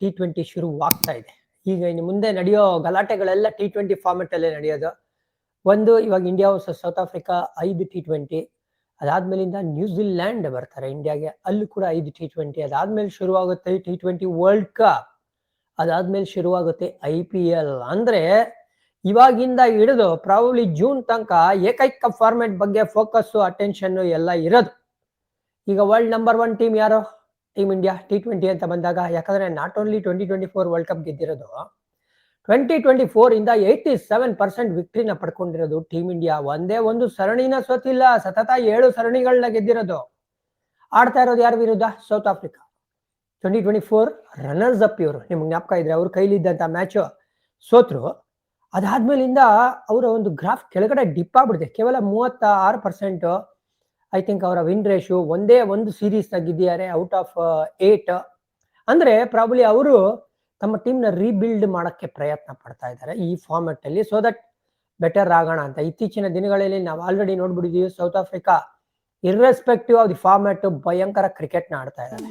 T20 ಶುರುವಾಗ್ತಾ ಇದೆ. ಈಗ ಇನ್ನು ಮುಂದೆ ನಡೆಯೋ ಗಲಾಟೆಗಳೆಲ್ಲ T20 ಫಾರ್ಮೆಟ್ ಅಲ್ಲೇ ನಡೆಯೋದು. ಒಂದು ಇವಾಗ India versus South Africa 5 T20, ಅದಾದ್ಮೇಲಿಂದ ನ್ಯೂಜಿಲ್ಯಾಂಡ್ ಬರ್ತಾರೆ ಇಂಡಿಯಾಗೆ, ಅಲ್ಲೂ ಕೂಡ 5 T20, ಅದಾದ್ಮೇಲೆ ಶುರುವಾಗುತ್ತೆ T20 ವರ್ಲ್ಡ್ ಕಪ್, ಅದಾದ್ಮೇಲೆ ಶುರುವಾಗುತ್ತೆ IPL. ಅಂದ್ರೆ ಇವಾಗಿಂದ ಹಿಡಿದು ಪ್ರಾಬಬ್ಲಿ ಜೂನ್ ತನಕ ಏಕೈಕ ಫಾರ್ಮೆಟ್ ಬಗ್ಗೆ ಫೋಕಸ್, ಅಟೆನ್ಷನ್ ಎಲ್ಲ ಇರೋದು. ಈಗ ವರ್ಲ್ಡ್ ನಂಬರ್ 1 ಟೀಮ್ ಯಾರು? Team India. T20 ಅಂತ ಬಂದಾಗ, ಯಾಕಂದ್ರೆ ನಾಟ್ ಓನ್ಲಿ 2024 ವರ್ಲ್ಡ್ ಕಪ್ ಗೆದ್ದಿರೋದು, 2024 ಇಂದ 87% ವಿಕ್ಟ್ರಿನ ಪಡ್ಕೊಂಡಿರೋದು ಟೀಮ್ ಇಂಡಿಯಾ. ಒಂದೇ ಒಂದು ಸರಣಿನ ಸೋತಿಲ್ಲ, ಸತತ 7 ಸರಣಿಗಳನ್ನ ಗೆದ್ದಿರೋದು. ಆಡ್ತಾ ಇರೋದು ಯಾರ ವಿರುದ್ಧ? South Africa. 2024 ರನ್ನರ್ಸ್ ಅಪ್ ಇವರು, ನಿಮ್ಗೆ ಜ್ಞಾಪಕ ಇದ್ರೆ ಅವ್ರ ಕೈಲಿದ್ದಂತ ಮ್ಯಾಚ್ ಸೋತ್ರು. ಅದಾದ್ಮೇಲಿಂದ ಅವರ ಒಂದು ಗ್ರಾಫ್ ಕೆಳಗಡೆ ಡಿಪ್ ಆಗ್ಬಿಡಿದೆ. ಕೇವಲ 36% ಐ ಥಿಂಕ್ ಅವರ ವಿನ್ ರೇಷಿಯೋ. ಒಂದೇ ಒಂದು ಸೀರೀಸ್ ಗೆದ್ದಿದ್ದಾರೆ ಔಟ್ ಆಫ್ 8. ಅಂದ್ರೆ ಪ್ರಾಬ್ಲಿ ಅವರು ತಮ್ಮ ಟೀಮ್ ನ ರೀಬಿಲ್ಡ್ ಮಾಡಕ್ಕೆ ಪ್ರಯತ್ನ ಪಡ್ತಾ ಇದ್ದಾರೆ ಈ ಫಾರ್ಮೆಟ್ ಅಲ್ಲಿ, ಸೊ ದಟ್ ಬೆಟರ್ ಆಗೋಣ ಅಂತ. ಇತ್ತೀಚಿನ ದಿನಗಳಲ್ಲಿ ನಾವು ಆಲ್ರೆಡಿ ನೋಡ್ಬಿಟ್ಟಿದೀವಿ, South Africa irrespective of the format ಭಯಂಕರ ಕ್ರಿಕೆಟ್ ನ ಆಡ್ತಾ ಇದ್ದಾರೆ.